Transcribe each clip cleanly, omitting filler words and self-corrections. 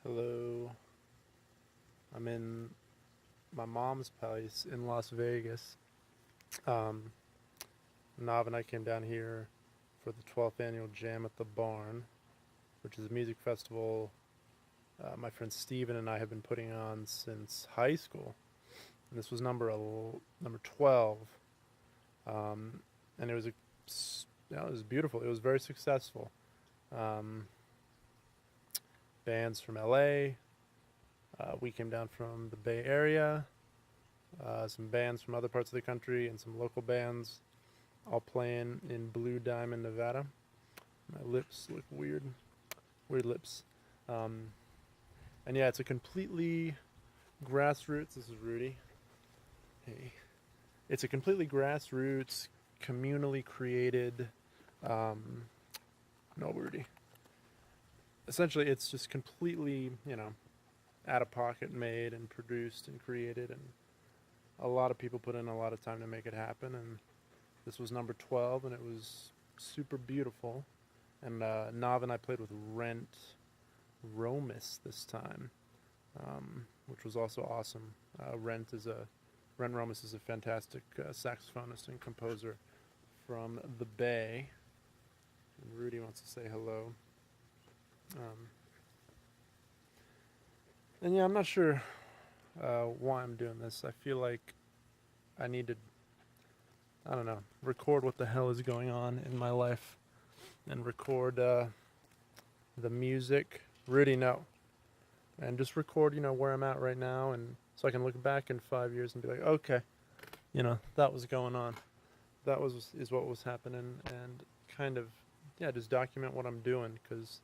Hello. I'm in my mom's place in Las Vegas. Um, Nav and I came down here for the 12th annual Jam at the Barn, which is a music festival my friend Steven and I have been putting on since high school. And this was number 12. Um, and it was beautiful. It was very successful. Um, Bands from LA. We came down from the Bay Area. Some bands from other parts of the country and some local bands all playing in Blue Diamond, Nevada. My lips look weird. Weird lips. Um, and yeah, it's a completely grassroots. This is Rudy. Hey. It's a completely grassroots, communally created. Um, no, Rudy. Essentially, it's just completely, out of pocket made and produced and created. And a lot of people put in a lot of time to make it happen. And this was number 12, and it was super beautiful. And Nav and I played with Rent Romis this time, which was also awesome. Rent Romis is a fantastic saxophonist and composer from the Bay. And Rudy wants to say hello. Um, and yeah, I'm not sure why I'm doing this. I feel like I need to, I don't know, record what the hell is going on in my life and record the music. Rudy, no. And just record, where I'm at right now, and so I can look back in 5 years and be like, okay, that was going on. That is what was happening, and kind of, yeah, just document what I'm doing because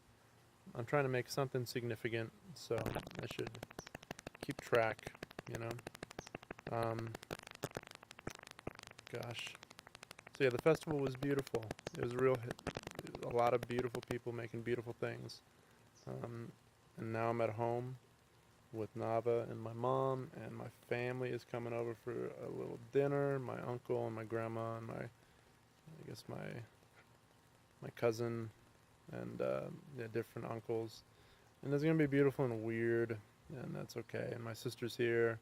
I'm trying to make something significant. So I should keep track, you know. Gosh. So yeah, the festival was beautiful. It was a real hit. A lot of beautiful people making beautiful things. Um, and now I'm at home with Nava and my mom, and my family is coming over for a little dinner. My uncle and my grandma and I guess my cousin and yeah, different uncles. And it's gonna be beautiful and weird, and that's okay. And my sister's here,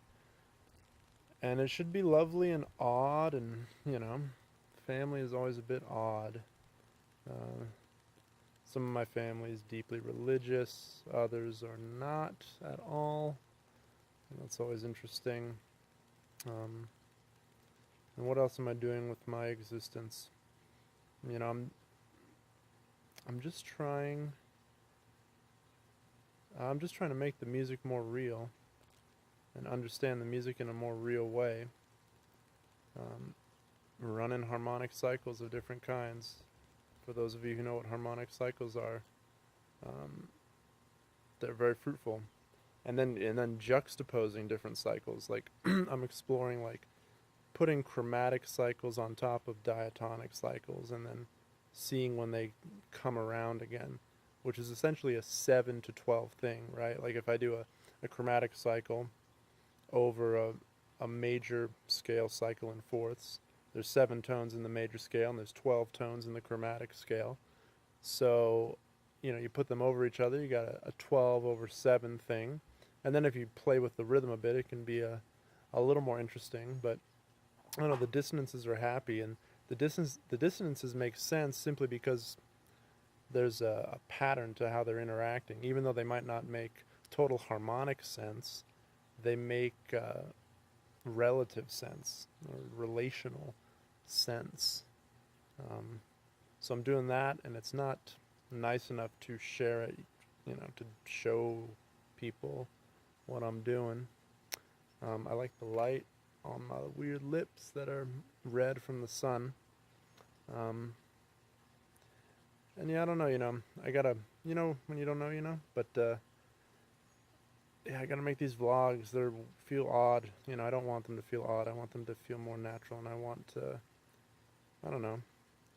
and it should be lovely and odd, and family is always a bit odd. Uh, some of my family is deeply religious, others are not at all, and that's always interesting. Um, and what else am I doing with my existence? You know, I'm just trying. I'm just trying to make the music more real and understand the music in a more real way. Um, Running harmonic cycles of different kinds. For those of you who know what harmonic cycles are, um, they're very fruitful. And then juxtaposing different cycles. Like I'm exploring like putting chromatic cycles on top of diatonic cycles, and then seeing when they come around again, which is essentially a 7 to 12 thing, right? Like if I do a chromatic cycle over a major scale cycle in fourths, there's 7 tones in the major scale and there's 12 tones in the chromatic scale. So, you put them over each other, you got a 12 over 7 thing. And then if you play with the rhythm a bit, it can be a little more interesting. But I don't know, the dissonances are happy, and the dissonances make sense simply because there's a pattern to how they're interacting. Even though they might not make total harmonic sense, they make relative sense or relational sense. Um, so I'm doing that, and it's not nice enough to share it, to show people what I'm doing. I like the light on my weird lips that are red from the sun. Um, and yeah, I don't know, I gotta, when you don't know, but yeah, I gotta make these vlogs. They feel odd. I don't want them to feel odd. I want them to feel more natural, and I want to, I don't know,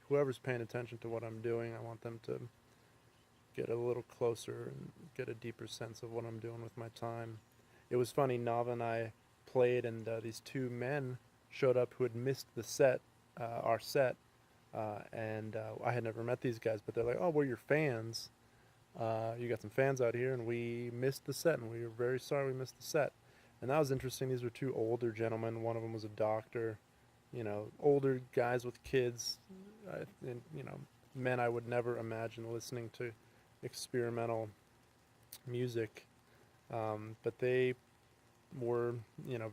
whoever's paying attention to what I'm doing, I want them to get a little closer and get a deeper sense of what I'm doing with my time. It was funny, Nava and I played, and these two men showed up who had missed our set, and I had never met these guys, but they're like, "Oh, we're your fans." You got some fans out here, and we missed the set, and we were very sorry we missed the set. And that was interesting. These were two older gentlemen. One of them was a doctor, older guys with kids, and, men I would never imagine listening to experimental music. But they were,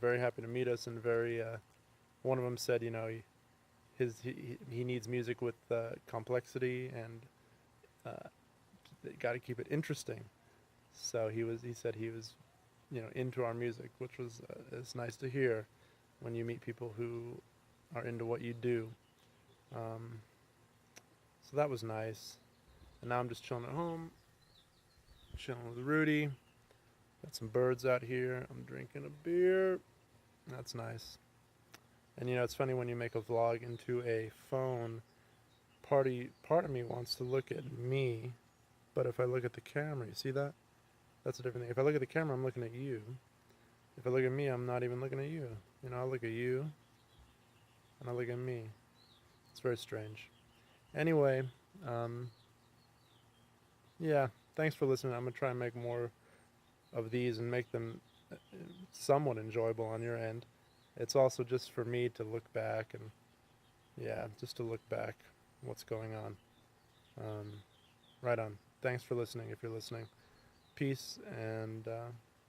very happy to meet us, and very, one of them said, he needs music with complexity, and got to keep it interesting. So he said he was, into our music, which was it's nice to hear when you meet people who are into what you do. So that was nice. And now I'm just chilling at home, chilling with Rudy. Got some birds out here. I'm drinking a beer. That's nice. And it's funny when you make a vlog into a phone. Part of me wants to look at me, but if I look at the camera, you see that? That's a different thing. If I look at the camera, I'm looking at you. If I look at me, I'm not even looking at you. I look at you, and I look at me. It's very strange. Anyway, yeah, thanks for listening. I'm going to try and make more of these and make them somewhat enjoyable on your end. It's also just for me to look back and, just to look back what's going on. Right on. Thanks for listening if you're listening. Peace and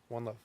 one love.